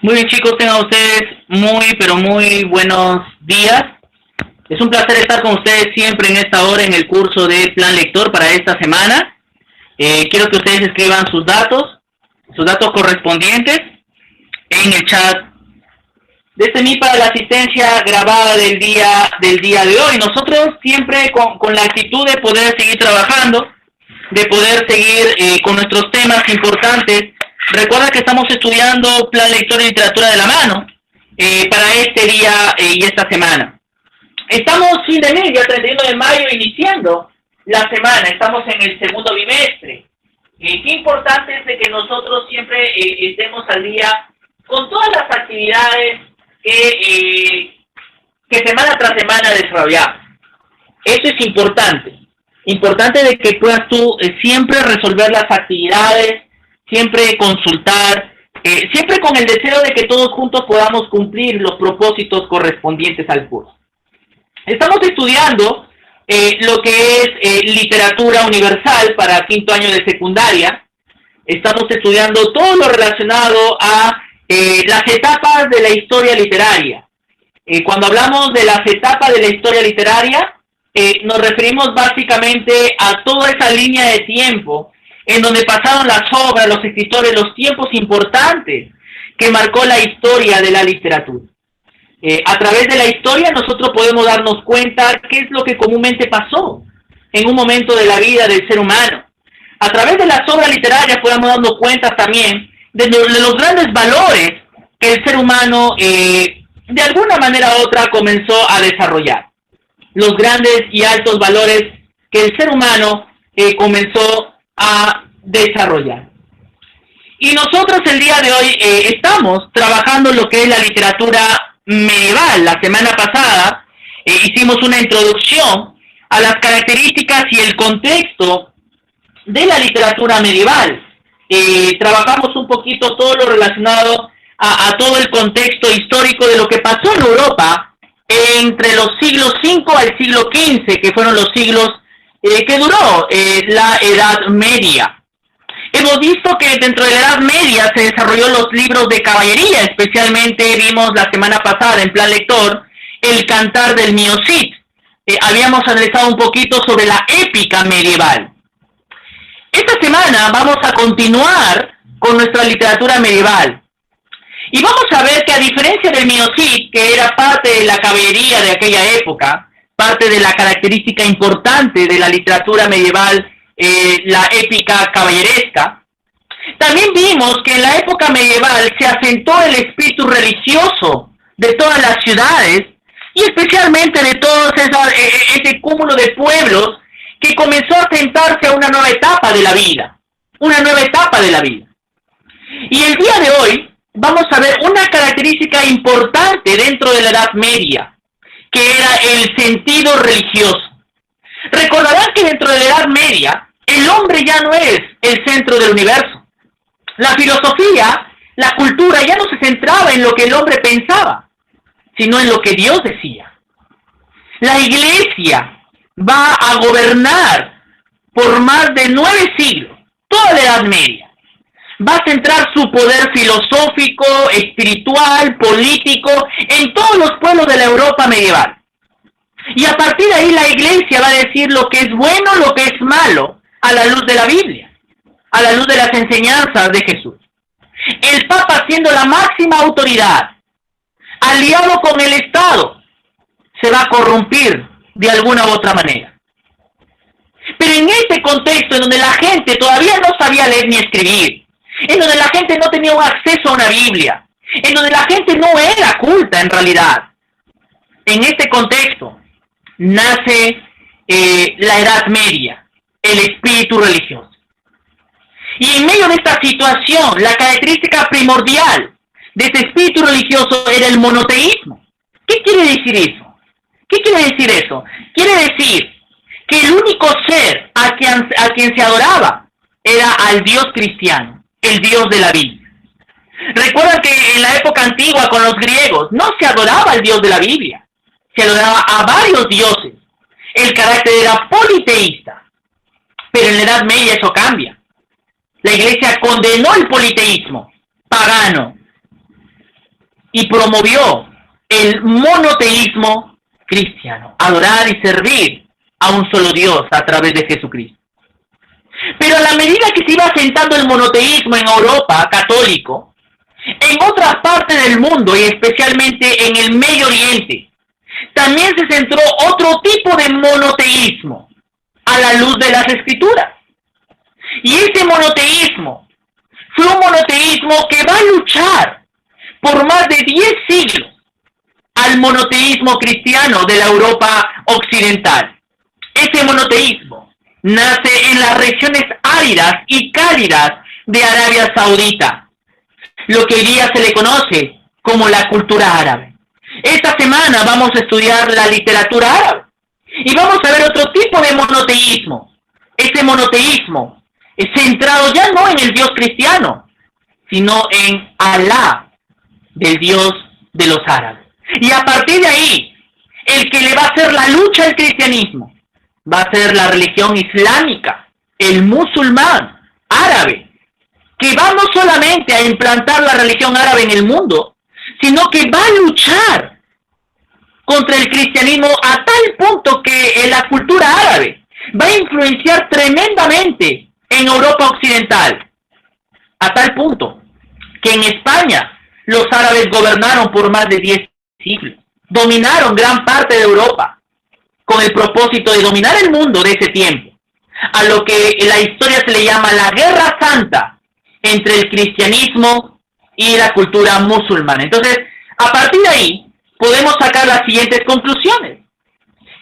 Muy bien, chicos, tengan ustedes pero muy buenos días. Es un placer estar con ustedes siempre en esta hora en el curso de Plan Lector para esta semana. Quiero que ustedes escriban sus datos correspondientes en el chat desde mí para la asistencia grabada del día de hoy. Nosotros siempre con la actitud de poder seguir trabajando, de poder seguir con nuestros temas importantes. Recuerda que estamos estudiando Plan Lector y Literatura de la Mano para este día y esta semana. Estamos fin de mes, ya 31 de mayo, iniciando la semana. Estamos en el segundo bimestre. Qué importante es de que nosotros siempre estemos al día con todas las actividades que semana tras semana desarrollamos. Eso es importante. Importante de que puedas tú siempre resolver las actividades, siempre consultar, siempre con el deseo de que todos juntos podamos cumplir los propósitos correspondientes al curso. Estamos estudiando lo que es literatura universal para quinto año de secundaria. Estamos estudiando todo lo relacionado a las etapas de la historia literaria. Cuando hablamos de las etapas de la historia literaria, nos referimos básicamente a toda esa línea de tiempo en donde pasaron las obras, los escritores, los tiempos importantes que marcó la historia de la literatura. A través de la historia nosotros podemos darnos cuenta qué es lo que comúnmente pasó en un momento de la vida del ser humano. A través de las obras literarias podemos darnos cuenta también de los grandes valores que el ser humano de alguna manera u otra comenzó a desarrollar. Los grandes y altos valores que el ser humano comenzó a desarrollar. Y nosotros el día de hoy estamos trabajando lo que es la literatura medieval. La semana pasada hicimos una introducción a las características y el contexto de la literatura medieval. Trabajamos un poquito todo lo relacionado a todo el contexto histórico de lo que pasó en Europa entre los siglos V al siglo XV, que fueron los siglos que duró la Edad Media. Hemos visto que dentro de la Edad Media se desarrolló los libros de caballería, especialmente vimos la semana pasada en Plan Lector el Cantar del Mío Cid. Habíamos analizado un poquito sobre la épica medieval. Esta semana vamos a continuar con nuestra literatura medieval. Y vamos a ver que a diferencia del Mío Cid, que era parte de la caballería de aquella época, parte de la característica importante de la literatura medieval, la épica caballeresca, también vimos que en la época medieval se asentó el espíritu religioso de todas las ciudades y especialmente de todo ese cúmulo de pueblos que comenzó a asentarse a una nueva etapa de la vida, Y el día de hoy vamos a ver una característica importante dentro de la Edad Media, que era el sentido religioso. Recordarán que dentro de la Edad Media, el hombre ya no es el centro del universo. La filosofía, la cultura ya no se centraba en lo que el hombre pensaba, sino en lo que Dios decía. La Iglesia va a gobernar por más de 9 siglos, toda la Edad Media. Va a centrar su poder filosófico, espiritual, político, en todos los pueblos de la Europa medieval. Y a partir de ahí la Iglesia va a decir lo que es bueno, lo que es malo, a la luz de la Biblia, a la luz de las enseñanzas de Jesús. El Papa, siendo la máxima autoridad, aliado con el Estado, se va a corrompir de alguna u otra manera. Pero en este contexto, en donde la gente todavía no sabía leer ni escribir, en donde la gente no tenía un acceso a una Biblia, en donde la gente no era culta en realidad, en este contexto nace la Edad Media, el espíritu religioso. Y en medio de esta situación, la característica primordial de este espíritu religioso era el monoteísmo. ¿Qué quiere decir eso? Quiere decir que el único ser a quien se adoraba era al Dios cristiano, el Dios de la Biblia. Recuerdan que en la época antigua con los griegos no se adoraba al Dios de la Biblia, se adoraba a varios dioses. El carácter era politeísta. Pero en la Edad Media eso cambia. La Iglesia condenó el politeísmo pagano y promovió el monoteísmo cristiano, adorar y servir a un solo Dios a través de Jesucristo. Pero a la medida que se iba asentando el monoteísmo en Europa católico, en otras partes del mundo y especialmente en el Medio Oriente, también se centró otro tipo de monoteísmo a la luz de las Escrituras. Y ese monoteísmo fue un monoteísmo que va a luchar por más de 10 siglos al monoteísmo cristiano de la Europa occidental. Ese monoteísmo nace en las regiones áridas y cálidas de Arabia Saudita, lo que hoy día se le conoce como la cultura árabe. Esta semana vamos a estudiar la literatura árabe y vamos a ver otro tipo de monoteísmo. Ese monoteísmo es centrado ya no en el Dios cristiano, sino en Alá, del Dios de los árabes. Y a partir de ahí, el que le va a hacer la lucha al cristianismo va a ser la religión islámica, el musulmán árabe, que va no solamente a implantar la religión árabe en el mundo, sino que va a luchar contra el cristianismo a tal punto que la cultura árabe va a influenciar tremendamente en Europa occidental, a tal punto que en España los árabes gobernaron por más de 10 siglos, dominaron gran parte de Europa con el propósito de dominar el mundo de ese tiempo, a lo que en la historia se le llama la Guerra Santa entre el cristianismo y la cultura musulmana. Entonces, a partir de ahí, podemos sacar las siguientes conclusiones,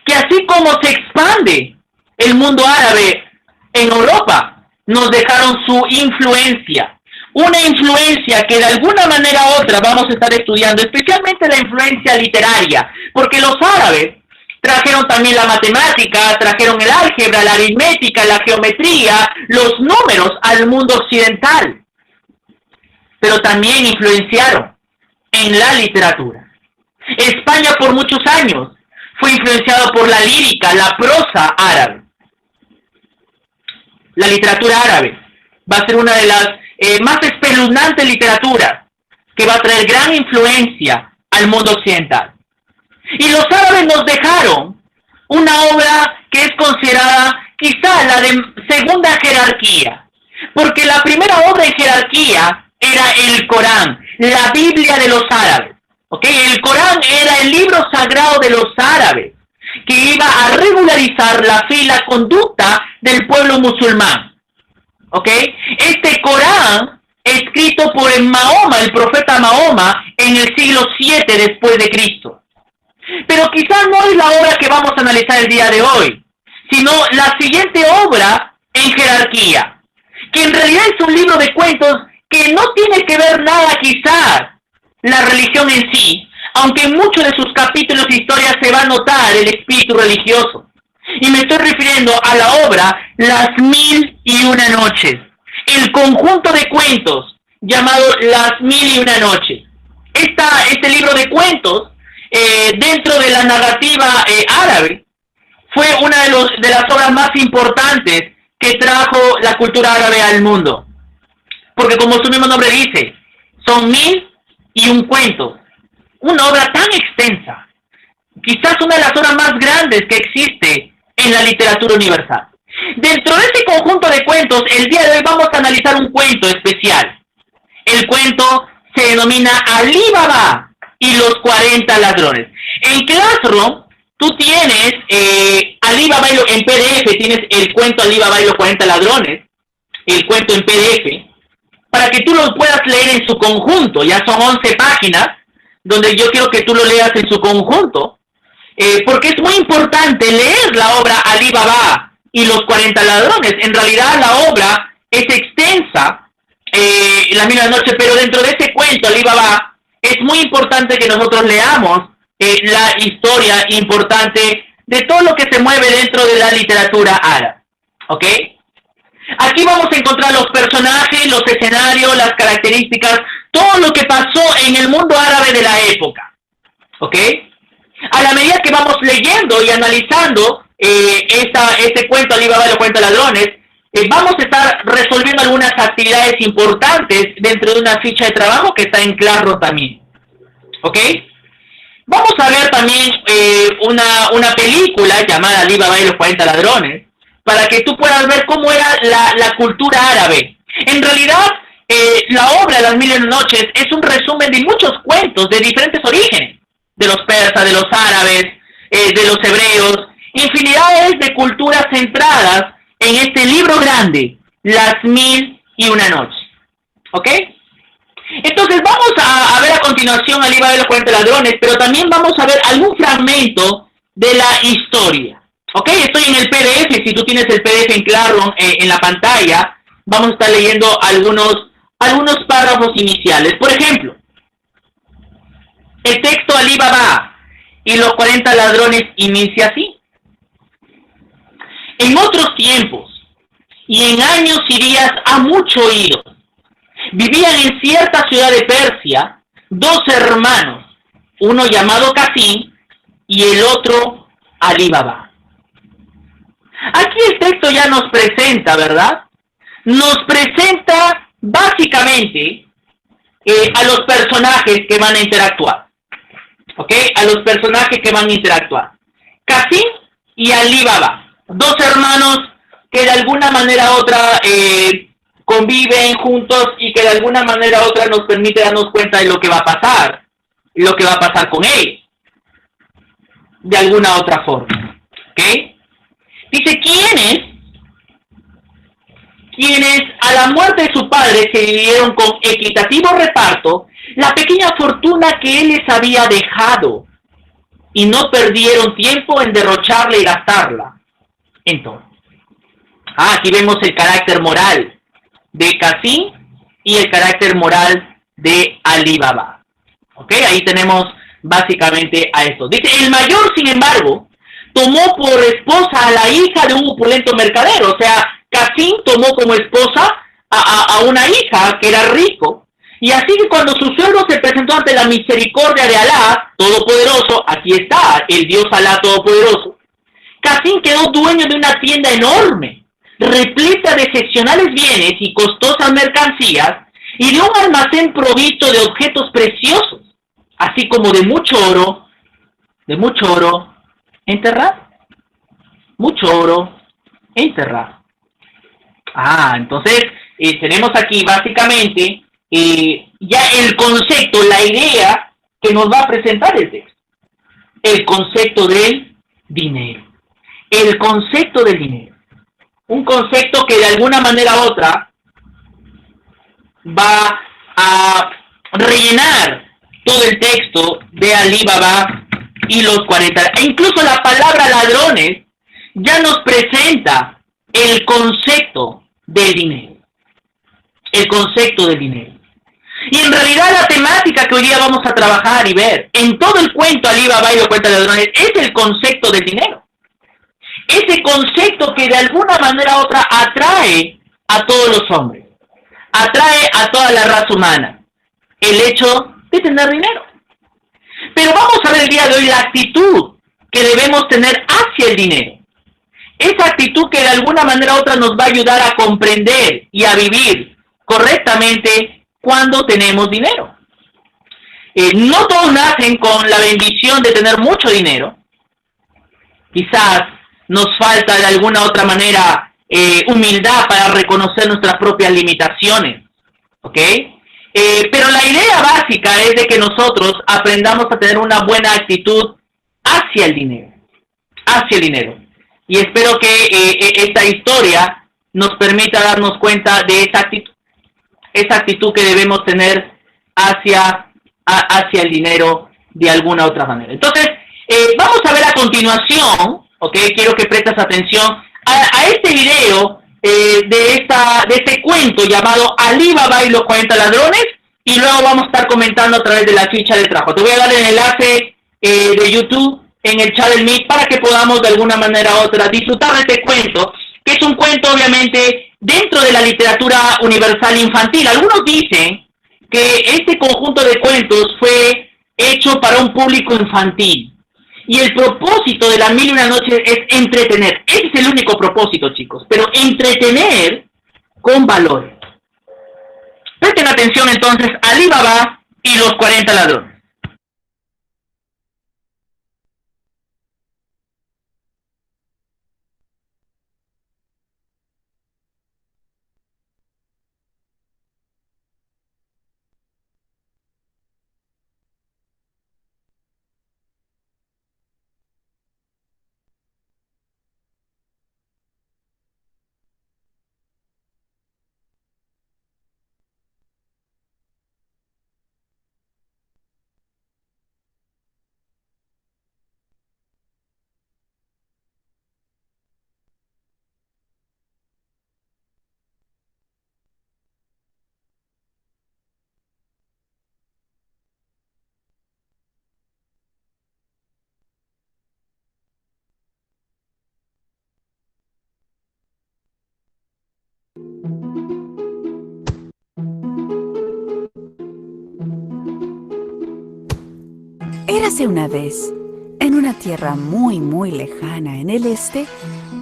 que así como se expande el mundo árabe en Europa, nos dejaron su influencia, una influencia que de alguna manera u otra vamos a estar estudiando, especialmente la influencia literaria, porque los árabes trajeron también la matemática, trajeron el álgebra, la aritmética, la geometría, los números al mundo occidental, pero también influenciaron en la literatura. España por muchos años fue influenciado por la lírica, la prosa árabe. La literatura árabe va a ser una de las más espeluznantes literaturas que va a traer gran influencia al mundo occidental. Y los árabes nos dejaron una obra que es considerada quizá la de segunda jerarquía, porque la primera obra en jerarquía era el Corán, la Biblia de los árabes. ¿Okay? El Corán era el libro sagrado de los árabes, que iba a regularizar la fe y la conducta del pueblo musulmán. ¿Okay? Este Corán, escrito por Mahoma, el profeta Mahoma, en el siglo 7 después de Cristo. Pero quizás no es la obra que vamos a analizar el día de hoy, sino la siguiente obra en jerarquía, que en realidad es un libro de cuentos que no tiene que ver nada quizás la religión en sí, aunque en muchos de sus capítulos e historias se va a notar el espíritu religioso. Y me estoy refiriendo a la obra Las Mil y Una Noches, el conjunto de cuentos llamado Las Mil y Una Noches. Este libro de cuentos, dentro de la narrativa árabe, fue una de las obras más importantes que trajo la cultura árabe al mundo. Porque como su mismo nombre dice, son 1000 y un cuento, una obra tan extensa, quizás una de las obras más grandes que existe en la literatura universal. Dentro de ese conjunto de cuentos, el día de hoy vamos a analizar un cuento especial. El cuento se denomina Alí Baba y los 40 ladrones. En Classroom, tú tienes Alí Baba en PDF, tienes el cuento Alí Baba y los 40 ladrones, el cuento en PDF, para que tú lo puedas leer en su conjunto. Ya son 11 páginas, donde yo quiero que tú lo leas en su conjunto, porque es muy importante leer la obra Alí Baba y los 40 ladrones. En realidad la obra es extensa, la misma noche, pero dentro de ese cuento Alí Baba es muy importante que nosotros leamos la historia importante de todo lo que se mueve dentro de la literatura árabe. ¿Ok? Aquí vamos a encontrar los personajes, los escenarios, las características, todo lo que pasó en el mundo árabe de la época. ¿Ok? A la medida que vamos leyendo y analizando este cuento Alí Baba y los 40 ladrones, vamos a estar resolviendo algunas actividades importantes dentro de una ficha de trabajo que está en Classroom también. ¿Ok? Vamos a ver también una película llamada Ali Baba y los 40 ladrones, para que tú puedas ver cómo era la cultura árabe. En realidad, la obra Las Mil y Una Noches es un resumen de muchos cuentos de diferentes orígenes, de los persas, de los árabes, de los hebreos, infinidades de culturas centradas en este libro grande, Las Mil y Una Noches. ¿Ok? Entonces vamos a ver a continuación al Baba de los 40 ladrones, pero también vamos a ver algún fragmento de la historia. ¿Ok? Estoy en el PDF, si tú tienes el PDF en claro en la pantalla, vamos a estar leyendo algunos párrafos iniciales. Por ejemplo, el texto Ali Baba y los 40 ladrones inicia así. En otros tiempos y en años y días ha mucho oído, vivían en cierta ciudad de Persia dos hermanos, uno llamado Casín y el otro Ali Baba. Aquí el texto ya nos presenta, ¿verdad? Nos presenta básicamente a los personajes que van a interactuar. ¿Ok? A los personajes que van a interactuar. Casín y Ali Baba, dos hermanos que de alguna manera u otra conviven juntos y que de alguna manera u otra nos permite darnos cuenta de lo que va a pasar, lo que va a pasar con él, de alguna otra forma. ¿Ok? Dice, quienes a la muerte de su padre se dividieron con equitativo reparto la pequeña fortuna que él les había dejado y no perdieron tiempo en derrocharla y gastarla. Entonces, aquí vemos el carácter moral de Casín y el carácter moral de Ali Baba. ¿Ok? Ahí tenemos básicamente a esto. Dice, el mayor, sin embargo, tomó por esposa a la hija de un opulento mercader. O sea, Casín tomó como esposa a una hija que era rico. Y así que cuando su suegro se presentó ante la misericordia de Alá Todopoderoso, aquí está el Dios Alá Todopoderoso, Casín quedó dueño de una tienda enorme, repleta de excepcionales bienes y costosas mercancías, y de un almacén provisto de objetos preciosos, así como de mucho oro enterrado. Mucho oro enterrado. Entonces tenemos aquí básicamente ya el concepto, la idea que nos va a presentar el texto. El concepto del dinero. El concepto del dinero. Un concepto que de alguna manera u otra va a rellenar todo el texto de Ali Baba y los 40. E incluso la palabra ladrones ya nos presenta el concepto del dinero. El concepto del dinero. Y en realidad la temática que hoy día vamos a trabajar y ver en todo el cuento Ali Baba y los 40 ladrones es el concepto del dinero. Ese concepto que de alguna manera u otra atrae a todos los hombres, atrae a toda la raza humana, el hecho de tener dinero. Pero vamos a ver el día de hoy la actitud que debemos tener hacia el dinero. Esa actitud que de alguna manera u otra nos va a ayudar a comprender y a vivir correctamente cuando tenemos dinero. No todos nacen con la bendición de tener mucho dinero. Quizás nos falta de alguna otra manera humildad para reconocer nuestras propias limitaciones. ¿Ok? Pero la idea básica es de que nosotros aprendamos a tener una buena actitud hacia el dinero. Hacia el dinero. Y espero que esta historia nos permita darnos cuenta de esa actitud que debemos tener hacia el dinero de alguna otra manera. Entonces, vamos a ver a continuación, ¿ok? Quiero que prestes atención a este video de este cuento llamado Ali Baba y los 40 ladrones, y luego vamos a estar comentando a través de la ficha de trabajo. Te voy a dar el enlace de YouTube en el chat del Meet para que podamos de alguna manera u otra disfrutar de este cuento, que es un cuento obviamente dentro de la literatura universal infantil. Algunos dicen que este conjunto de cuentos fue hecho para un público infantil. Y el propósito de Las Mil y Una Noches es entretener. Ese es el único propósito, chicos. Pero entretener con valor. Presten atención entonces a Ali Baba y los 40 ladrones. Érase una vez, en una tierra muy muy lejana en el este,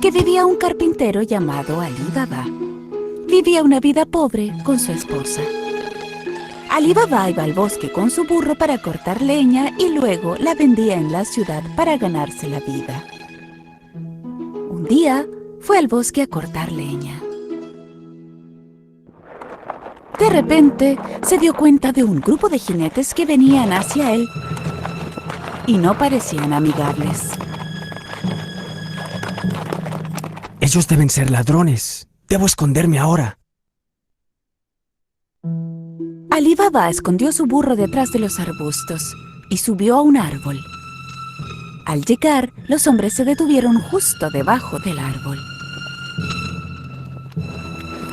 que vivía un carpintero llamado Ali Baba. Vivía una vida pobre con su esposa. Ali Baba iba al bosque con su burro para cortar leña y luego la vendía en la ciudad para ganarse la vida. Un día fue al bosque a cortar leña. De repente se dio cuenta de un grupo de jinetes que venían hacia él y no parecían amigables. Ellos deben ser ladrones. Debo esconderme ahora. Ali Baba escondió su burro detrás de los arbustos y subió a un árbol. Al llegar, los hombres se detuvieron justo debajo del árbol.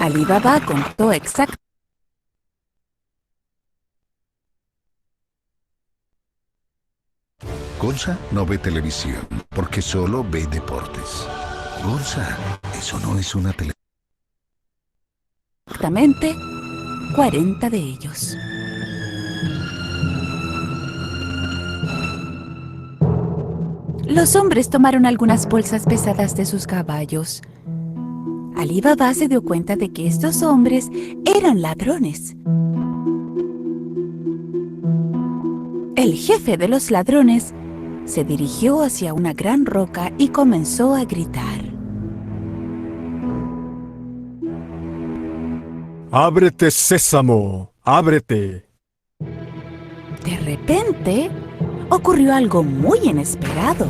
Ali Baba contó exactamente. Gonza no ve televisión porque solo ve deportes. Gonza, eso no es una televisión. Exactamente 40 de ellos. Los hombres tomaron algunas bolsas pesadas de sus caballos. Ali Baba se dio cuenta de que estos hombres eran ladrones. El jefe de los ladrones se dirigió hacia una gran roca y comenzó a gritar. ¡Ábrete, Sésamo! ¡Ábrete! De repente, ocurrió algo muy inesperado.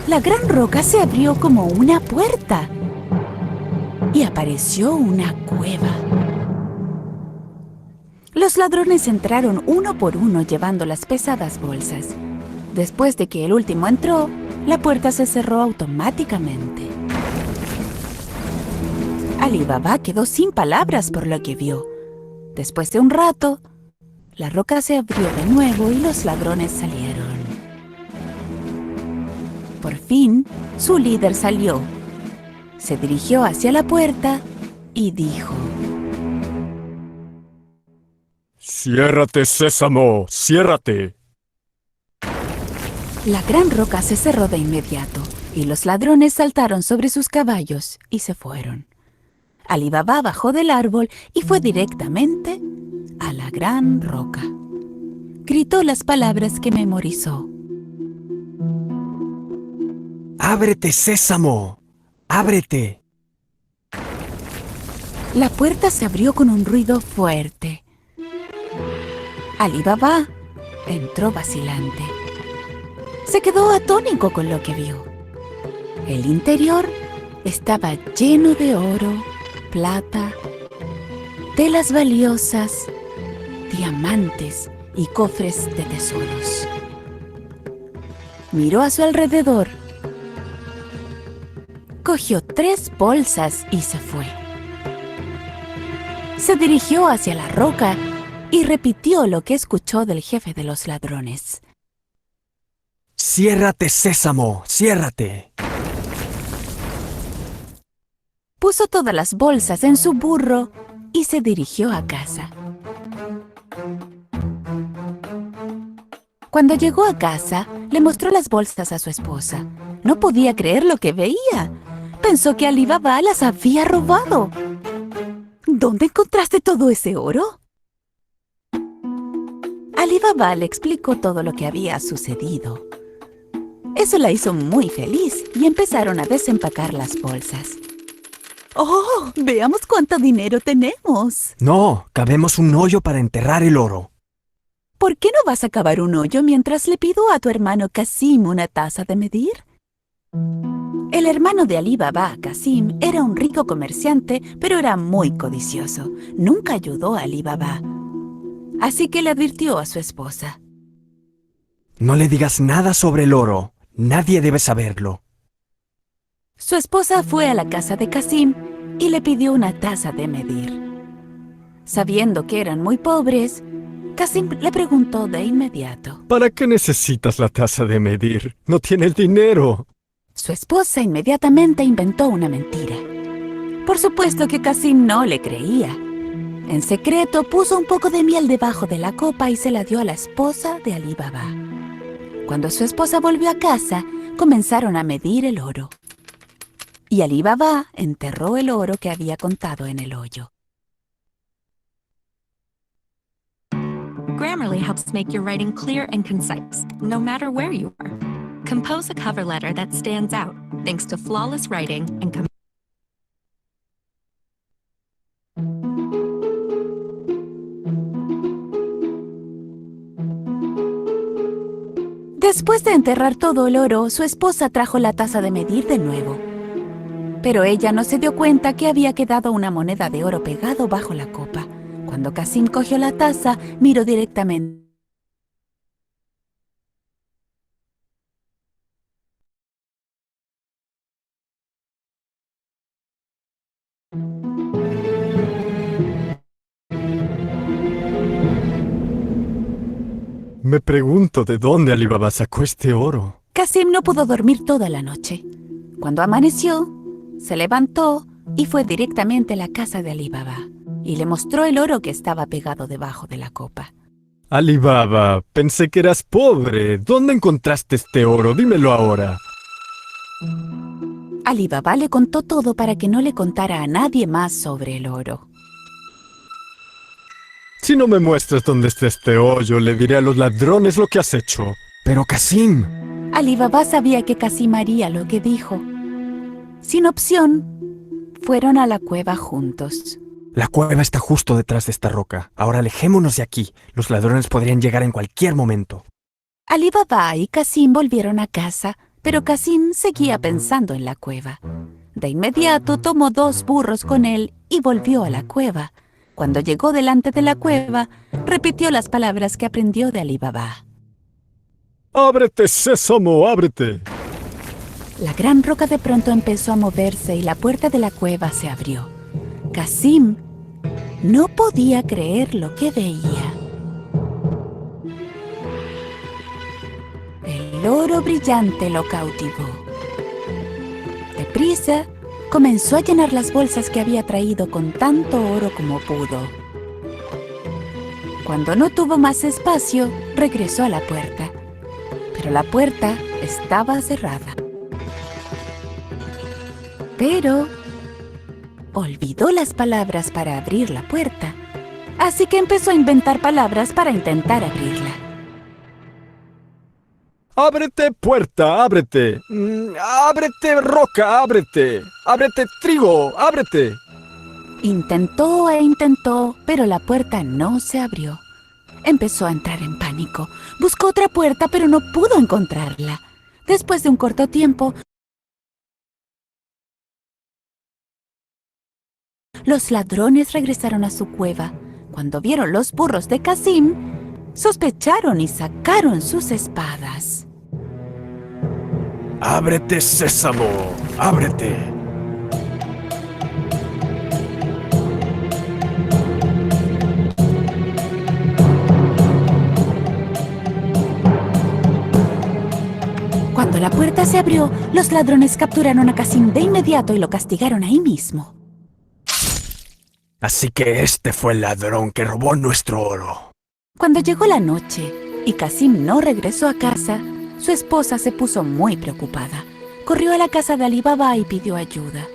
La gran roca se abrió como una puerta y apareció una cueva. Los ladrones entraron uno por uno llevando las pesadas bolsas. Después de que el último entró, la puerta se cerró automáticamente. Ali Baba quedó sin palabras por lo que vio. Después de un rato, la roca se abrió de nuevo y los ladrones salieron. Por fin, su líder salió. Se dirigió hacia la puerta y dijo: ¡Ciérrate, Sésamo! ¡Ciérrate! La gran roca se cerró de inmediato y los ladrones saltaron sobre sus caballos y se fueron. Ali Baba bajó del árbol y fue directamente a la gran roca. Gritó las palabras que memorizó. ¡Ábrete, Sésamo! ¡Ábrete! La puerta se abrió con un ruido fuerte. Ali Baba entró vacilante. Se quedó atónito con lo que vio. El interior estaba lleno de oro, plata, telas valiosas, diamantes y cofres de tesoros. Miró a su alrededor, cogió 3 bolsas y se fue. Se dirigió hacia la roca y repitió lo que escuchó del jefe de los ladrones. ¡Ciérrate, Sésamo! ¡Ciérrate! Puso todas las bolsas en su burro y se dirigió a casa. Cuando llegó a casa, le mostró las bolsas a su esposa. No podía creer lo que veía. Pensó que Ali Baba las había robado. ¿Dónde encontraste todo ese oro? Ali Baba le explicó todo lo que había sucedido. Eso la hizo muy feliz y empezaron a desempacar las bolsas. ¡Oh! ¡Veamos cuánto dinero tenemos! No, cavemos un hoyo para enterrar el oro. ¿Por qué no vas a cavar un hoyo mientras le pido a tu hermano Qasim una taza de medir? El hermano de Ali Baba, Qasim, era un rico comerciante, pero era muy codicioso. Nunca ayudó a Ali Baba. Así que le advirtió a su esposa. No le digas nada sobre el oro. Nadie debe saberlo. Su esposa fue a la casa de Qasim y le pidió una taza de medir. Sabiendo que eran muy pobres, Qasim le preguntó de inmediato. ¿Para qué necesitas la taza de medir? No tiene el dinero. Su esposa inmediatamente inventó una mentira. Por supuesto que Qasim no le creía. En secreto puso un poco de miel debajo de la copa y se la dio a la esposa de Ali Baba. Cuando su esposa volvió a casa, comenzaron a medir el oro. Y Alí Baba enterró el oro que había contado en el hoyo. Grammarly helps make your writing clear and concise, no matter where you are. Compose a cover letter that stands out, thanks to flawless writing and Después de enterrar todo el oro, su esposa trajo la taza de medir de nuevo. Pero ella no se dio cuenta que había quedado una moneda de oro pegado bajo la copa. Cuando Qasim cogió la taza, miró directamente. Me pregunto de dónde Alí Baba sacó este oro. Qasim no pudo dormir toda la noche. Cuando amaneció, se levantó y fue directamente a la casa de Alí Baba y le mostró el oro que estaba pegado debajo de la copa. Alí Baba, pensé que eras pobre. ¿Dónde encontraste este oro? Dímelo ahora. Alí Baba le contó todo para que no le contara a nadie más sobre el oro. Si no me muestras dónde está este hoyo, le diré a los ladrones lo que has hecho. Pero Qasim, Alí Baba sabía que Qasim haría lo que dijo. Sin opción, fueron a la cueva juntos. la cueva está justo detrás de esta roca. Ahora alejémonos de aquí. Los ladrones podrían llegar en cualquier momento. Alí Baba y Qasim volvieron a casa, pero Qasim seguía pensando en la cueva. De inmediato tomó 2 burros con él y volvió a la cueva. Cuando llegó delante de la cueva, repitió las palabras que aprendió de Alí Baba. ¡Ábrete, sésamo, ábrete! La gran roca de pronto empezó a moverse y la puerta de la cueva se abrió. Qasim no podía creer lo que veía. El oro brillante lo cautivó. Deprisa, comenzó a llenar las bolsas que había traído con tanto oro como pudo. Cuando no tuvo más espacio, regresó a la puerta. Pero la puerta estaba cerrada. Pero olvidó las palabras para abrir la puerta, así que empezó a inventar palabras para intentar abrirla. ¡Ábrete, puerta, ábrete! ¡Ábrete, roca, ábrete! ¡Ábrete, trigo, ábrete! Intentó e intentó, pero la puerta no se abrió. Empezó a entrar en pánico. Buscó otra puerta, pero no pudo encontrarla. Después de un corto tiempo, los ladrones regresaron a su cueva. Cuando vieron los burros de Qasim, sospecharon y sacaron sus espadas. ¡Ábrete, sésamo! ¡Ábrete! Cuando la puerta se abrió, los ladrones capturaron a Qasim de inmediato y lo castigaron ahí mismo. Así que este fue el ladrón que robó nuestro oro. Cuando llegó la noche y Qasim no regresó a casa, su esposa se puso muy preocupada. Corrió a la casa de Alí Baba y pidió ayuda.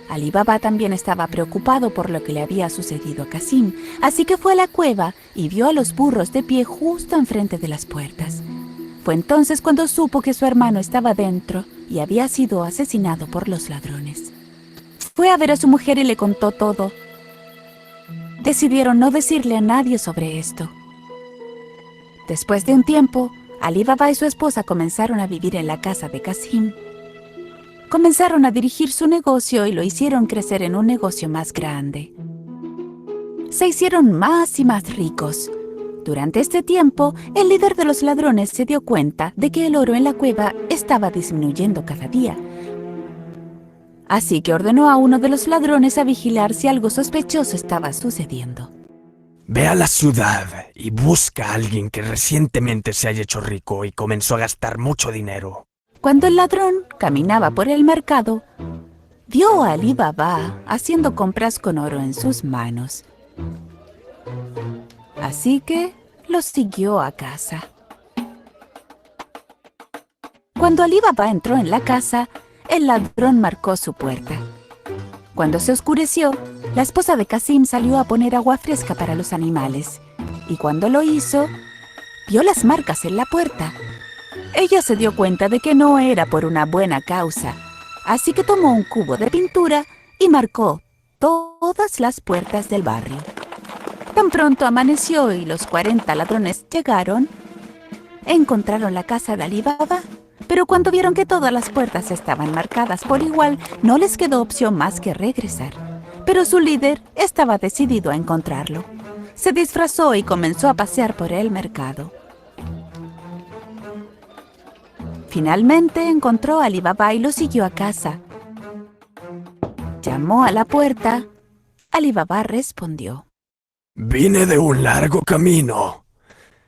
Alí Baba también estaba preocupado por lo que le había sucedido a Qasim, así que fue a la cueva y vio a los burros de pie justo enfrente de las puertas. Fue entonces cuando supo que su hermano estaba dentro y había sido asesinado por los ladrones. Fue a ver a su mujer y le contó todo. Decidieron no decirle a nadie sobre esto. Después de un tiempo, Alí Baba y su esposa comenzaron a vivir en la casa de Qasim. Comenzaron a dirigir su negocio y lo hicieron crecer en un negocio más grande. Se hicieron más y más ricos. Durante este tiempo, el líder de los ladrones se dio cuenta de que el oro en la cueva estaba disminuyendo cada día. Así que ordenó a uno de los ladrones a vigilar si algo sospechoso estaba sucediendo. Ve a la ciudad y busca a alguien que recientemente se haya hecho rico y comenzó a gastar mucho dinero. Cuando el ladrón caminaba por el mercado, vio a Alí Baba haciendo compras con oro en sus manos. Así que lo siguió a casa. Cuando Ali Baba entró en la casa, el ladrón marcó su puerta. Cuando se oscureció, la esposa de Qasim salió a poner agua fresca para los animales. Y cuando lo hizo, vio las marcas en la puerta. Ella se dio cuenta de que no era por una buena causa, así que tomó un cubo de pintura y marcó todas las puertas del barrio. Tan pronto amaneció y los 40 ladrones llegaron, encontraron la casa de Ali Baba, pero cuando vieron que todas las puertas estaban marcadas por igual, no les quedó opción más que regresar. Pero su líder estaba decidido a encontrarlo. Se disfrazó y comenzó a pasear por el mercado. Finalmente encontró a Ali Baba y lo siguió a casa. Llamó a la puerta. Ali Baba respondió. Vine de un largo camino.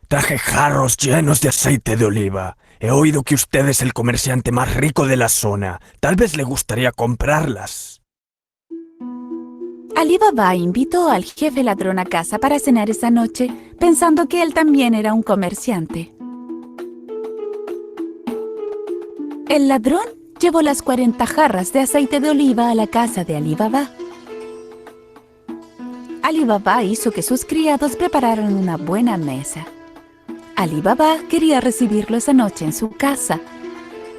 Traje jarros llenos de aceite de oliva. He oído que usted es el comerciante más rico de la zona. Tal vez le gustaría comprarlas. Ali Baba invitó al jefe ladrón a casa para cenar esa noche, pensando que él también era un comerciante. El ladrón llevó las 40 jarras de aceite de oliva a la casa de Ali Baba. Ali Baba hizo que sus criados prepararan una buena mesa. Ali Baba quería recibirlo esa noche en su casa.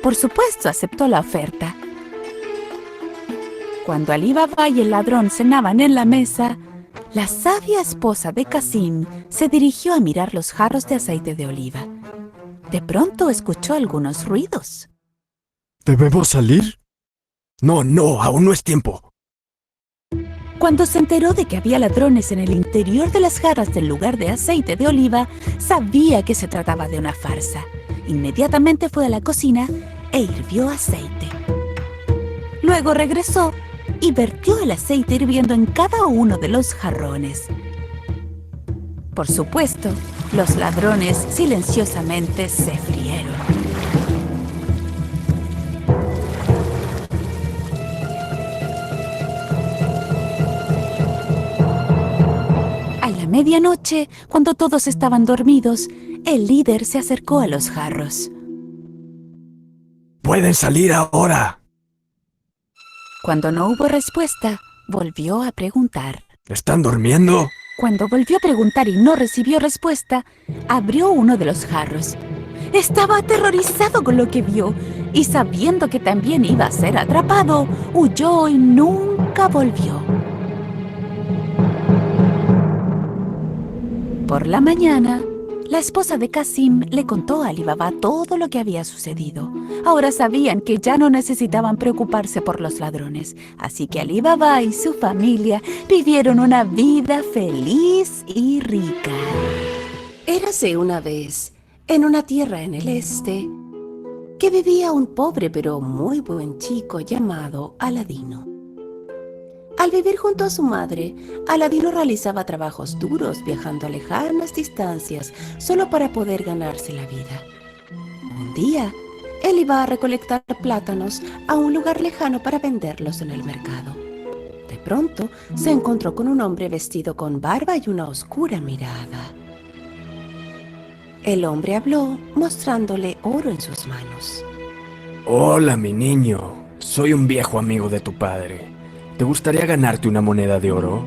Por supuesto, aceptó la oferta. Cuando Ali Baba y el ladrón cenaban en la mesa, la sabia esposa de Qasim se dirigió a mirar los jarros de aceite de oliva. De pronto escuchó algunos ruidos. ¿Debemos salir? No, aún no es tiempo. Cuando se enteró de que había ladrones en el interior de las jarras del lugar de aceite de oliva, sabía que se trataba de una farsa. Inmediatamente fue a la cocina e hirvió aceite. Luego regresó y vertió el aceite hirviendo en cada uno de los jarrones. Por supuesto, los ladrones silenciosamente se frieron. A la medianoche, cuando todos estaban dormidos, el líder se acercó a los jarros. ¡Pueden salir ahora! Cuando no hubo respuesta, volvió a preguntar. ¿Están durmiendo? Cuando volvió a preguntar y no recibió respuesta, abrió uno de los jarros. Estaba aterrorizado con lo que vio y sabiendo que también iba a ser atrapado, huyó y nunca volvió. Por la mañana, la esposa de Qasim le contó a Ali Baba todo lo que había sucedido. Ahora sabían que ya no necesitaban preocuparse por los ladrones, así que Ali Baba y su familia vivieron una vida feliz y rica. Érase una vez, en una tierra en el este, que vivía un pobre pero muy buen chico llamado Aladino. Al vivir junto a su madre, Aladino realizaba trabajos duros viajando a lejanas distancias solo para poder ganarse la vida. Un día, él iba a recolectar plátanos a un lugar lejano para venderlos en el mercado. De pronto, se encontró con un hombre vestido con barba y una oscura mirada. El hombre habló, mostrándole oro en sus manos. Hola, mi niño. Soy un viejo amigo de tu padre. ¿Te gustaría ganarte una moneda de oro?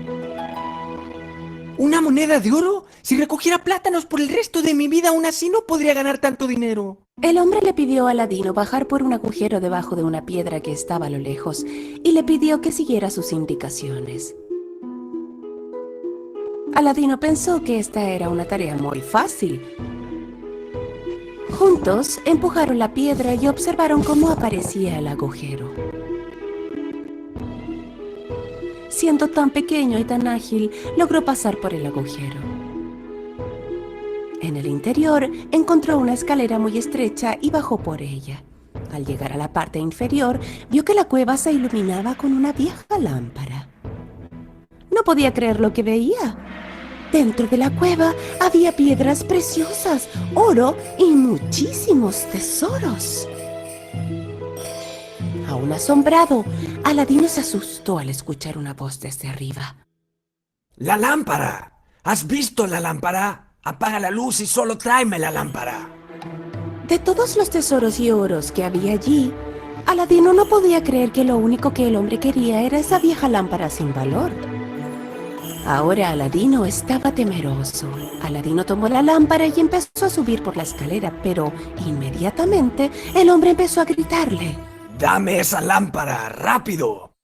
¿Una moneda de oro? Si recogiera plátanos por el resto de mi vida, aún así no podría ganar tanto dinero. El hombre le pidió a Aladino bajar por un agujero debajo de una piedra que estaba a lo lejos y le pidió que siguiera sus indicaciones. Aladino pensó que esta era una tarea muy fácil. Juntos empujaron la piedra y observaron cómo aparecía el agujero. Siendo tan pequeño y tan ágil, logró pasar por el agujero. En el interior, encontró una escalera muy estrecha y bajó por ella. Al llegar a la parte inferior, vio que la cueva se iluminaba con una vieja lámpara. No podía creer lo que veía. Dentro de la cueva había piedras preciosas, oro y muchísimos tesoros. Aún asombrado, Aladino se asustó al escuchar una voz desde arriba. ¡La lámpara! ¿Has visto la lámpara? Apaga la luz y solo tráeme la lámpara. De todos los tesoros y oros que había allí, Aladino no podía creer que lo único que el hombre quería era esa vieja lámpara sin valor. Ahora Aladino estaba temeroso. Aladino tomó la lámpara y empezó a subir por la escalera, pero inmediatamente el hombre empezó a gritarle. ¡Dame esa lámpara, rápido!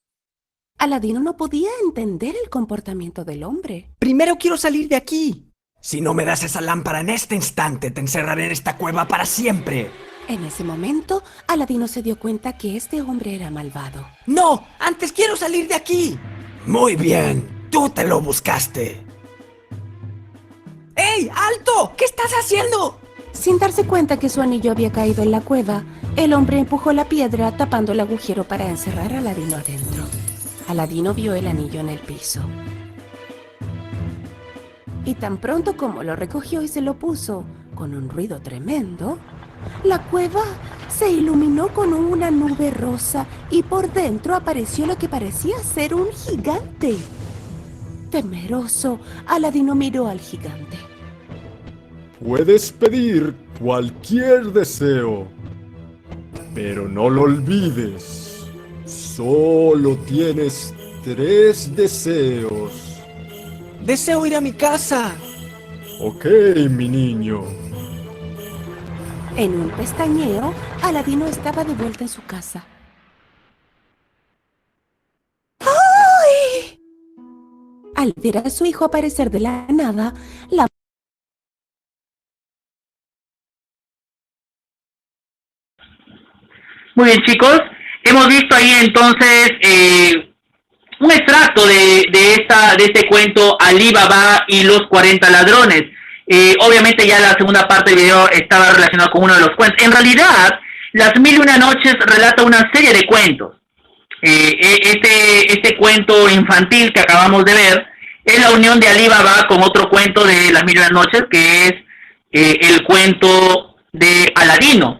Aladino no podía entender el comportamiento del hombre. Primero quiero salir de aquí. Si no me das esa lámpara en este instante, te encerraré en esta cueva para siempre. En ese momento, Aladino se dio cuenta que este hombre era malvado. ¡No! ¡Antes quiero salir de aquí! Muy bien, tú te lo buscaste. ¡Ey! ¡Alto! ¿Qué estás haciendo? Sin darse cuenta que su anillo había caído en la cueva, el hombre empujó la piedra tapando el agujero para encerrar a Aladino adentro. Aladino vio el anillo en el piso. Y tan pronto como lo recogió y se lo puso, con un ruido tremendo, la cueva se iluminó con una nube rosa y por dentro apareció lo que parecía ser un gigante. Temeroso, Aladino miró al gigante. Puedes pedir cualquier deseo, pero no lo olvides. Solo tienes 3 deseos. Deseo ir a mi casa. Ok, mi niño. En un pestañeo, Aladino estaba de vuelta en su casa. ¡Ay! Al ver a su hijo aparecer de la nada, la Muy bien, chicos, hemos visto ahí entonces un extracto de este cuento Alí Baba y los 40 ladrones. Obviamente ya la segunda parte del video estaba relacionada con uno de los cuentos. En realidad, Las Mil y Una Noches relata una serie de cuentos. Este cuento infantil que acabamos de ver es la unión de Alí Baba con otro cuento de Las Mil y Una Noches, que es el cuento de Aladino,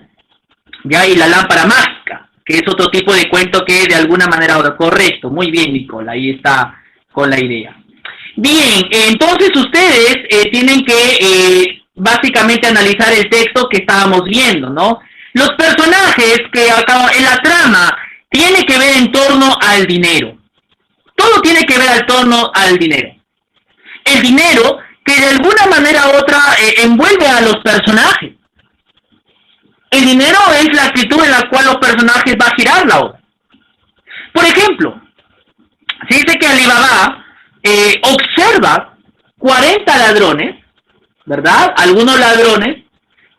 ¿ya? Y la lámpara mágica, que es otro tipo de cuento que de alguna manera ahora correcto. Muy bien, Nicole, ahí está con la idea. Bien, entonces ustedes tienen que básicamente analizar el texto que estábamos viendo, ¿no? Los personajes que acá en la trama tiene que ver en torno al dinero. Todo tiene que ver en torno al dinero. El dinero que de alguna manera u otra envuelve a los personajes. El dinero es la actitud en la cual los personajes va a girar la obra. Por ejemplo, se dice que Alí Baba observa 40 ladrones, ¿verdad? Algunos ladrones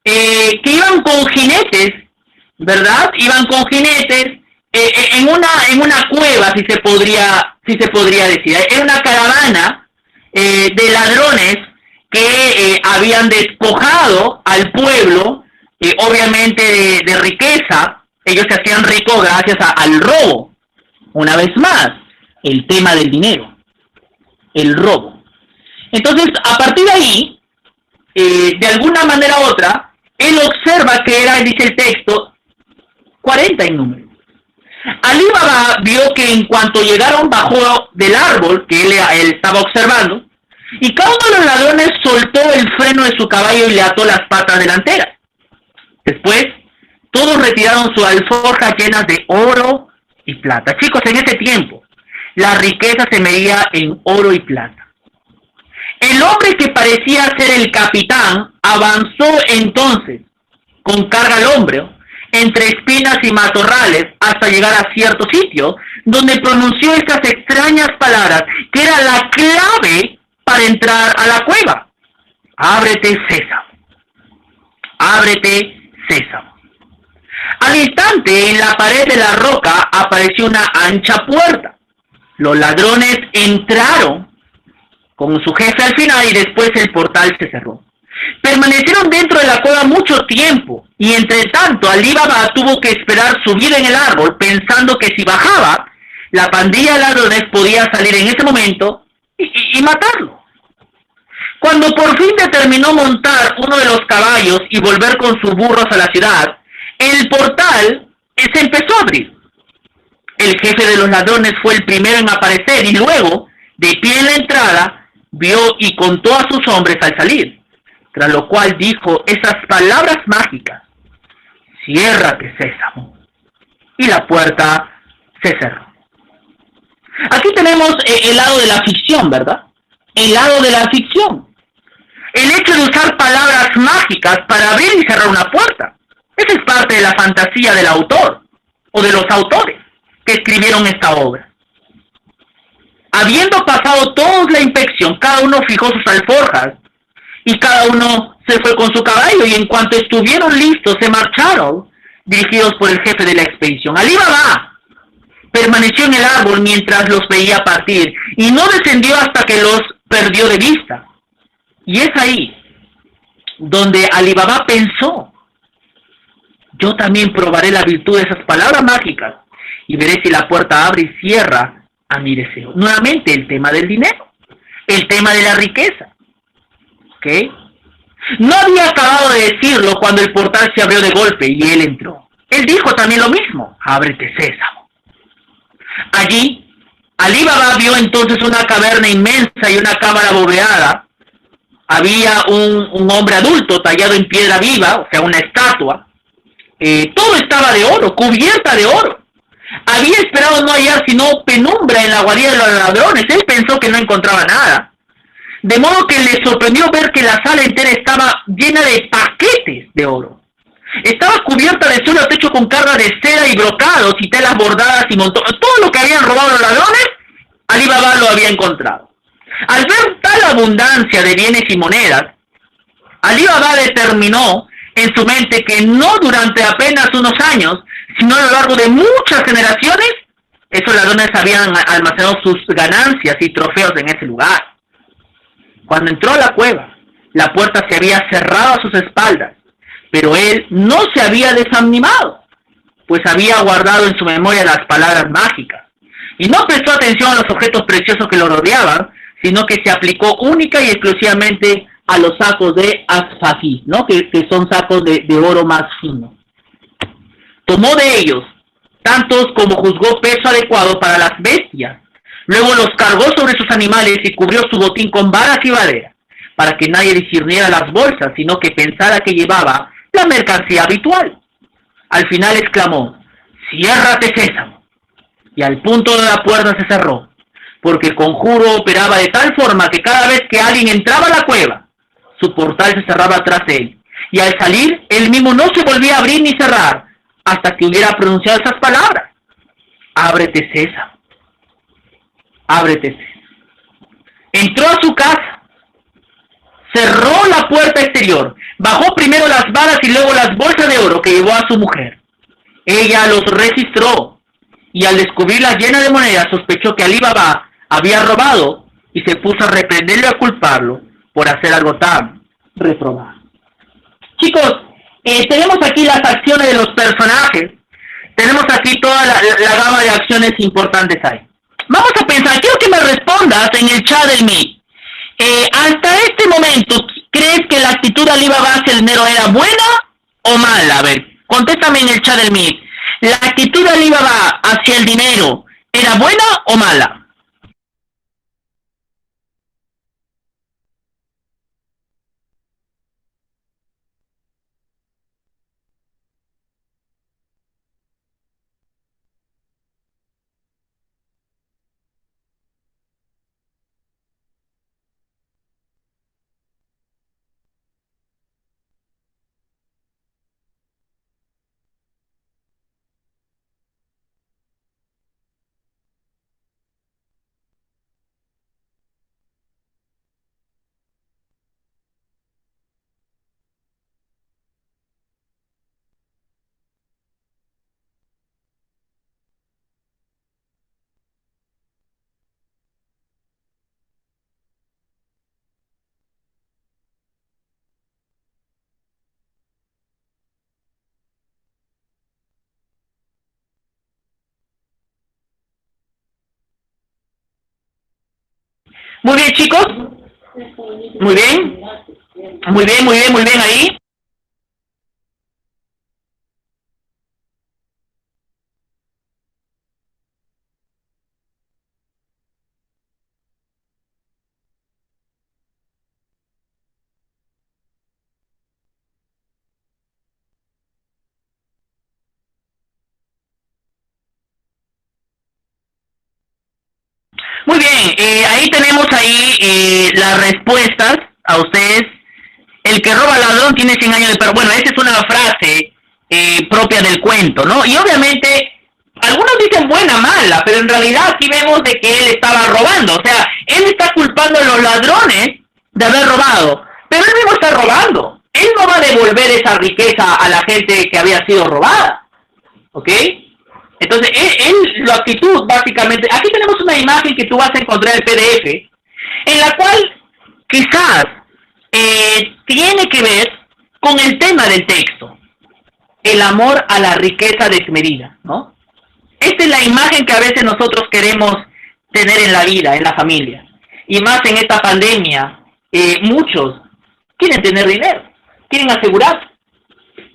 que iban con jinetes, ¿verdad? Iban con jinetes en una cueva, si se podría decir. Era una caravana de ladrones que habían despojado al pueblo, obviamente de riqueza. Ellos se hacían ricos gracias al robo. Una vez más, el tema del dinero, el robo. Entonces, a partir de ahí, de alguna manera u otra, él observa que era, dice el texto, 40 en número. Alí Baba vio que en cuanto llegaron bajo del árbol que él estaba observando, y cada uno de los ladrones soltó el freno de su caballo y le ató las patas delanteras. Después, todos retiraron sus alforjas llenas de oro y plata. Chicos, en ese tiempo, la riqueza se medía en oro y plata. El hombre que parecía ser el capitán avanzó entonces con carga al hombro entre espinas y matorrales hasta llegar a cierto sitio donde pronunció estas extrañas palabras que era la clave para entrar a la cueva. Ábrete, Sésamo. Ábrete, Sésamo. Al instante, en la pared de la roca apareció una ancha puerta. Los ladrones entraron con su jefe al final y después el portal se cerró. Permanecieron dentro de la cueva mucho tiempo y entre tanto Alí Baba tuvo que esperar subir en el árbol pensando que si bajaba, la pandilla de ladrones podía salir en ese momento y matarlo. Cuando por fin determinó montar uno de los caballos y volver con sus burros a la ciudad, el portal se empezó a abrir. El jefe de los ladrones fue el primero en aparecer y luego, de pie en la entrada, vio y contó a sus hombres al salir, tras lo cual dijo esas palabras mágicas ciérrate, Sésamo. Y la puerta se cerró. Aquí tenemos el lado de la ficción, ¿verdad? El lado de la ficción. El hecho de usar palabras mágicas para abrir y cerrar una puerta. Esa es parte de la fantasía del autor o de los autores que escribieron esta obra. Habiendo pasado todos la inspección, cada uno fijó sus alforjas y cada uno se fue con su caballo, y en cuanto estuvieron listos se marcharon, dirigidos por el jefe de la expedición. Alí Baba permaneció en el árbol mientras los veía partir y no descendió hasta que los perdió de vista. Y es ahí donde Alí Baba pensó: yo también probaré la virtud de esas palabras mágicas y veré si la puerta abre y cierra a mi deseo. Nuevamente el tema del dinero, el tema de la riqueza. ¿Ok? No había acabado de decirlo cuando el portal se abrió de golpe y él entró. Él dijo también lo mismo: ábrete, Sésamo. Allí, Alí Baba vio entonces una caverna inmensa y una cámara abovedada. Había un hombre adulto tallado en piedra viva, o sea, una estatua. Todo estaba de oro, cubierta de oro. Había esperado no hallar sino penumbra en la guarida de los ladrones. Él pensó que no encontraba nada. De modo que le sorprendió ver que la sala entera estaba llena de paquetes de oro. Estaba cubierta de suelo a techo con carga de seda y brocados y telas bordadas y montones. Todo lo que habían robado los ladrones, Alí Baba lo había encontrado. Al ver tal abundancia de bienes y monedas, Alí Baba determinó en su mente que no durante apenas unos años, sino a lo largo de muchas generaciones, esos ladrones habían almacenado sus ganancias y trofeos en ese lugar. Cuando entró a la cueva, la puerta se había cerrado a sus espaldas, pero él no se había desanimado, pues había guardado en su memoria las palabras mágicas, y no prestó atención a los objetos preciosos que lo rodeaban, sino que se aplicó única y exclusivamente a los sacos de asfají, ¿no? que son sacos de oro más fino. Tomó de ellos tantos como juzgó peso adecuado para las bestias. Luego los cargó sobre sus animales y cubrió su botín con varas y madera, para que nadie discerniera las bolsas, sino que pensara que llevaba la mercancía habitual. Al final exclamó: ciérrate, Sésamo. Y al punto de la puerta se cerró, porque el conjuro operaba de tal forma que cada vez que alguien entraba a la cueva, su portal se cerraba tras él, y al salir, él mismo no se volvía a abrir ni cerrar, hasta que hubiera pronunciado esas palabras: ábrete, Sésamo. Ábrete, Sésamo. Entró a su casa, cerró la puerta exterior, bajó primero las varas y luego las bolsas de oro que llevó a su mujer. Ella los registró, y al descubrirlas llenas de monedas, sospechó que Alí Baba había robado y se puso a reprenderlo y a culparlo por hacer algo tan reprobado. Chicos, tenemos aquí las acciones de los personajes, tenemos aquí toda la gama de acciones importantes ahí. Vamos a pensar, quiero que me respondas en el chat del Meet. Hasta este momento, ¿crees que la actitud de Alí Baba hacia el dinero era buena o mala? A ver, contéstame en el chat del Meet. ¿La actitud de Alí Baba hacia el dinero era buena o mala? Muy bien, chicos. Muy bien. Muy bien, muy bien, muy bien ahí. bien, ahí tenemos las respuestas a ustedes. El que roba al ladrón tiene 100 años de perdón. Bueno, esa es una frase propia del cuento, ¿no? Y obviamente, algunos dicen buena, mala, pero en realidad aquí vemos de que él estaba robando. O sea, él está culpando a los ladrones de haber robado, pero él mismo está robando. Él no va a devolver esa riqueza a la gente que había sido robada, ¿ok? Entonces, la actitud, básicamente, aquí tenemos una imagen que tú vas a encontrar en el PDF, en la cual quizás tiene que ver con el tema del texto, el amor a la riqueza desmedida, ¿no? Esta es la imagen que a veces nosotros queremos tener en la vida, en la familia, y más en esta pandemia, muchos quieren tener dinero, quieren asegurarse.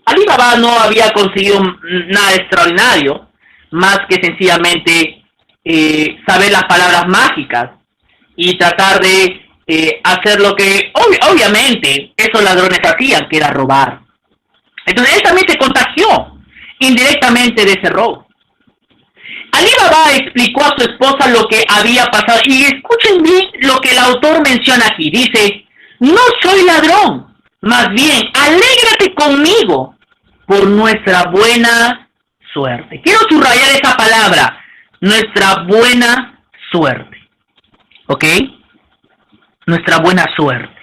Ali Baba no había conseguido nada extraordinario, más que sencillamente saber las palabras mágicas y tratar de hacer lo que obviamente esos ladrones hacían, que era robar. Entonces él también se contagió indirectamente de ese robo. Ali Baba explicó a su esposa lo que había pasado, y escuchen bien lo que el autor menciona aquí. Dice: no soy ladrón, más bien alégrate conmigo por nuestra buena suerte. Quiero subrayar esa palabra, nuestra buena suerte, ¿ok? Nuestra buena suerte.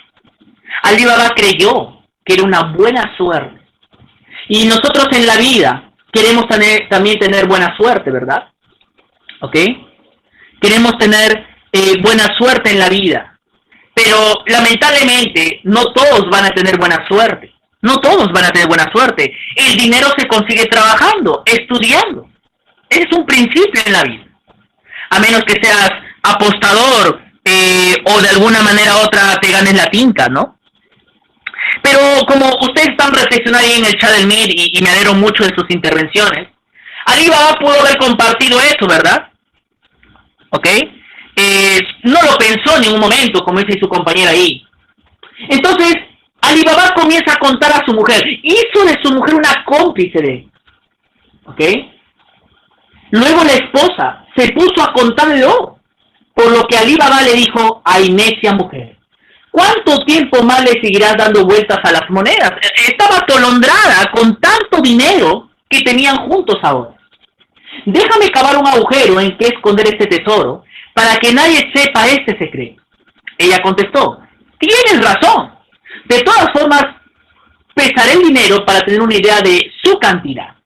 Ali Baba creyó que era una buena suerte, y nosotros en la vida queremos también tener buena suerte, ¿verdad? ¿Ok? Queremos tener buena suerte en la vida, pero lamentablemente no todos van a tener buena suerte. No todos van a tener buena suerte. El dinero se consigue trabajando, estudiando. Es un principio en la vida. A menos que seas apostador o de alguna manera u otra te ganes la tinta, ¿no? Pero como ustedes están reflexionando ahí en el chat del Meet y me alegro mucho de sus intervenciones, Ali Baba pudo haber compartido eso, ¿verdad? ¿Ok? No lo pensó en ningún momento, como dice su compañera ahí. Entonces, Ali Baba comienza a contar a su mujer. Hizo de su mujer una cómplice de él. ¿Ok? Luego la esposa se puso a contarlo, por lo que Ali Baba le dijo: ay, necia mujer, ¿cuánto tiempo más le seguirás dando vueltas a las monedas? Estaba atolondrada con tanto dinero que tenían juntos ahora. Déjame cavar un agujero en que esconder este tesoro para que nadie sepa este secreto. Ella contestó: tienes razón. De todas formas, pesaré el dinero para tener una idea de su cantidad.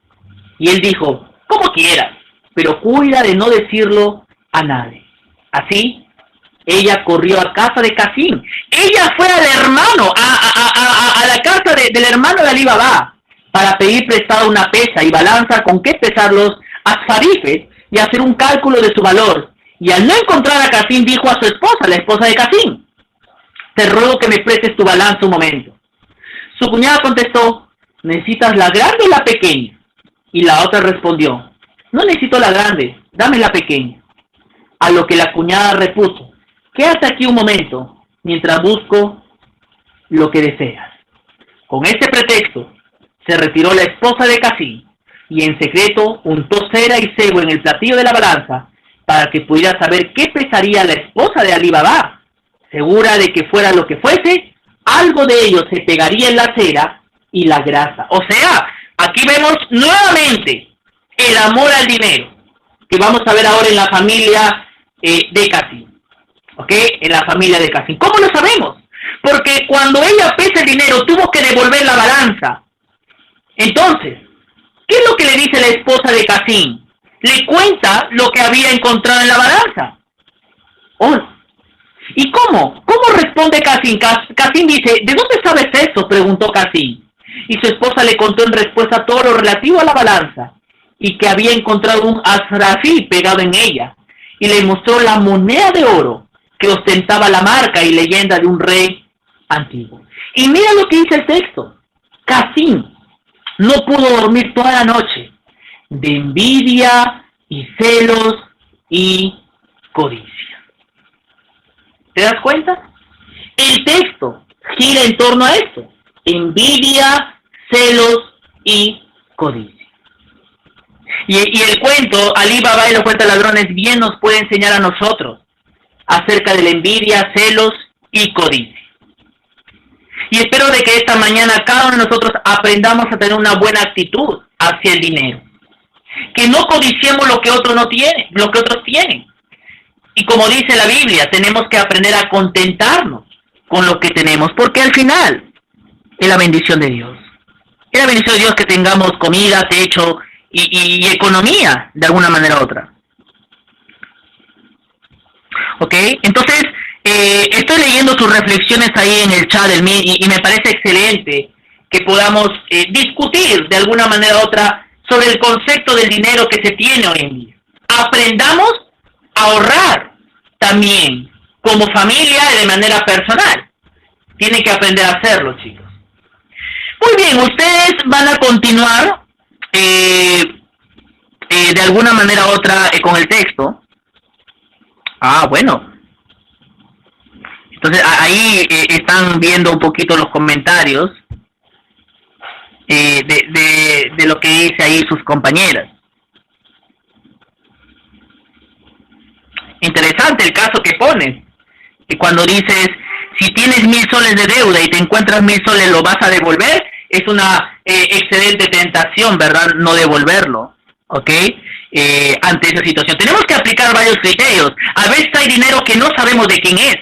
Y él dijo: como quieras, pero cuida de no decirlo a nadie. Así, ella corrió a casa de Casim. Ella fue al hermano, a la casa del hermano de Ali Baba, para pedir prestada una pesa y balanza con que pesar los asfarifes y hacer un cálculo de su valor. Y al no encontrar a Casim, dijo a su esposa, la esposa de Casim: te ruego que me prestes tu balanza un momento. Su cuñada contestó: ¿necesitas la grande o la pequeña? Y la otra respondió: no necesito la grande, dame la pequeña. A lo que la cuñada repuso: quédate aquí un momento, mientras busco lo que deseas. Con este pretexto, se retiró la esposa de Casim, y en secreto untó cera y cebo en el platillo de la balanza, para que pudiera saber qué pesaría la esposa de Ali Baba. Segura de que fuera lo que fuese, algo de ello se pegaría en la cera y la grasa. O sea, aquí vemos nuevamente el amor al dinero, que vamos a ver ahora en la familia de Casim. ¿Ok? En la familia de Casim. ¿Cómo lo sabemos? Porque cuando ella pesa el dinero, tuvo que devolver la balanza. Entonces, ¿qué es lo que le dice la esposa de Casim? Le cuenta lo que había encontrado en la balanza. Oh. ¿Y cómo? ¿Cómo responde Casim? Casim dice: ¿de dónde sabes eso?, preguntó Casim. Y su esposa le contó en respuesta todo lo relativo a la balanza, y que había encontrado un asrafí pegado en ella, y le mostró la moneda de oro que ostentaba la marca y leyenda de un rey antiguo. Y mira lo que dice el texto. Casim no pudo dormir toda la noche, de envidia y celos y codicia. ¿Te das cuenta? El texto gira en torno a esto: envidia, celos y codicia. Y el cuento, Ali Baba y los cuentos ladrones, bien nos puede enseñar a nosotros acerca de la envidia, celos y codicia. Y espero de que esta mañana cada uno de nosotros aprendamos a tener una buena actitud hacia el dinero. Que no codiciemos lo que otros no tienen, lo que otros tienen. Y como dice la Biblia, tenemos que aprender a contentarnos con lo que tenemos, porque al final es la bendición de Dios. Es la bendición de Dios que tengamos comida, techo y economía de alguna manera u otra. ¿Ok? Entonces, estoy leyendo sus reflexiones ahí en el chat del Meet y me parece excelente que podamos discutir de alguna manera u otra sobre el concepto del dinero que se tiene hoy en día. Aprendamos a ahorrar también como familia y de manera personal. Tienen que aprender a hacerlo, chicos. Muy bien, ustedes van a continuar de alguna manera u otra con el texto. Ah, bueno. Entonces ahí están viendo un poquito los comentarios de lo que dice ahí sus compañeras. Interesante el caso que pones, que cuando dices, si tienes 1,000 soles de deuda y te encuentras 1,000 soles, ¿lo vas a devolver? Es una excelente tentación, ¿verdad? No devolverlo, ¿ok? Ante esa situación. Tenemos que aplicar varios criterios. A veces hay dinero que no sabemos de quién es.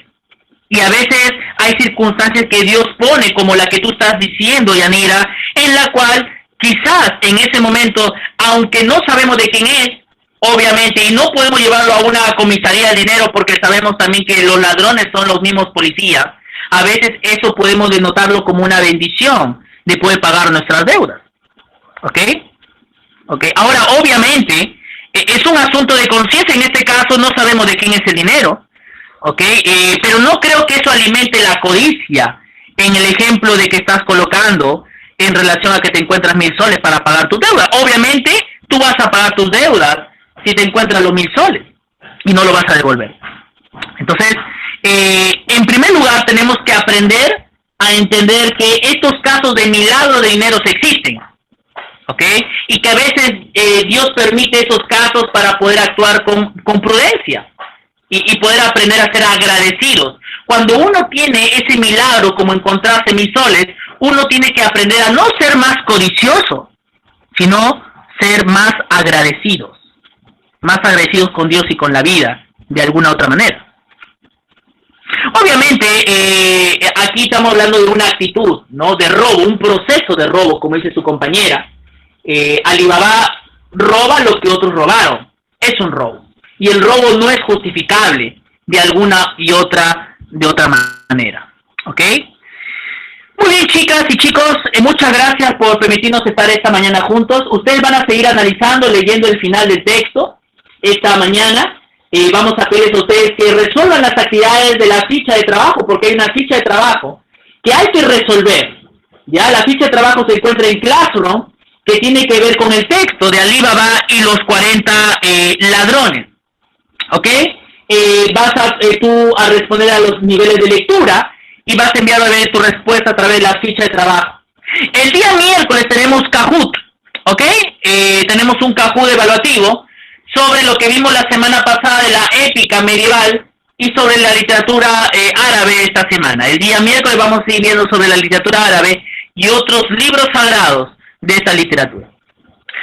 Y a veces hay circunstancias que Dios pone, como la que tú estás diciendo, Yanira, en la cual quizás en ese momento, aunque no sabemos de quién es, obviamente, y no podemos llevarlo a una comisaría de dinero porque sabemos también que los ladrones son los mismos policías, a veces eso podemos denotarlo como una bendición de poder pagar nuestras deudas. ¿Ok? ¿Ok? Ahora, obviamente, es un asunto de conciencia. En este caso no sabemos de quién es el dinero. ¿Ok? Pero no creo que eso alimente la codicia en el ejemplo de que estás colocando en relación a que te encuentras 1,000 soles para pagar tus deudas. Obviamente, tú vas a pagar tus deudas si te encuentras los 1,000 soles y no lo vas a devolver. Entonces, en primer lugar, tenemos que aprender a entender que estos casos de milagro de dinero existen, ¿ok? Y que a veces Dios permite esos casos para poder actuar con prudencia y poder aprender a ser agradecidos. Cuando uno tiene ese milagro como encontrarse 1,000 soles, uno tiene que aprender a no ser más codicioso, sino ser más agradecidos con Dios y con la vida, de alguna otra manera. Obviamente, aquí estamos hablando de una actitud, ¿no? De robo, un proceso de robo, como dice su compañera. Alibaba roba lo que otros robaron. Es un robo. Y el robo no es justificable de alguna de otra manera. ¿Ok? Muy bien, chicas y chicos, muchas gracias por permitirnos estar esta mañana juntos. Ustedes van a seguir analizando, leyendo el final del texto esta mañana. Vamos a pedirles a ustedes que resuelvan las actividades de la ficha de trabajo, porque hay una ficha de trabajo que hay que resolver. Ya la ficha de trabajo se encuentra en Classroom, que tiene que ver con el texto de Alibaba y los 40 ladrones. ¿Ok? Vas tú a responder a los niveles de lectura y vas a enviar a ver tu respuesta a través de la ficha de trabajo. El día miércoles tenemos Kahoot. ¿Ok? Tenemos un Kahoot evaluativo sobre lo que vimos la semana pasada de la épica medieval y sobre la literatura árabe esta semana. El día miércoles vamos a seguir viendo sobre la literatura árabe y otros libros sagrados de esta literatura.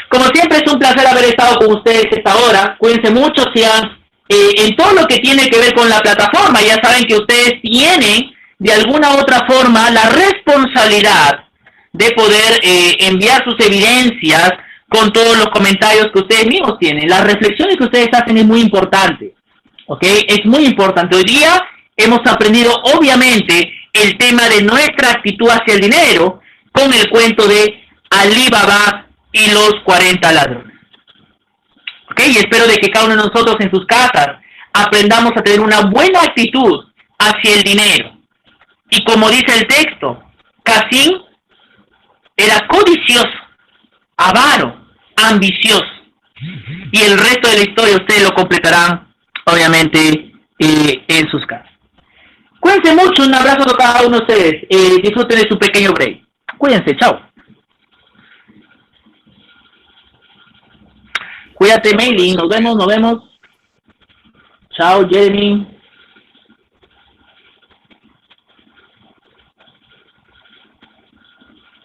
Como siempre, es un placer haber estado con ustedes esta hora. Cuídense mucho, sigan en todo lo que tiene que ver con la plataforma. Ya saben que ustedes tienen, de alguna u otra forma, la responsabilidad de poder enviar sus evidencias con todos los comentarios que ustedes mismos tienen. Las reflexiones que ustedes hacen es muy importante, ¿ok? Es muy importante. Hoy día hemos aprendido, obviamente, el tema de nuestra actitud hacia el dinero con el cuento de Alibaba y los 40 ladrones. ¿Ok? Y espero de que cada uno de nosotros en sus casas aprendamos a tener una buena actitud hacia el dinero. Y como dice el texto, Casín era codicioso, avaro, ambicioso. Y el resto de la historia ustedes lo completarán, obviamente, en sus casas. Cuídense mucho, un abrazo a cada uno de ustedes. Disfruten de su pequeño break. Cuídense, chao. Cuídate, Meili, nos vemos. Chao, Jeremy.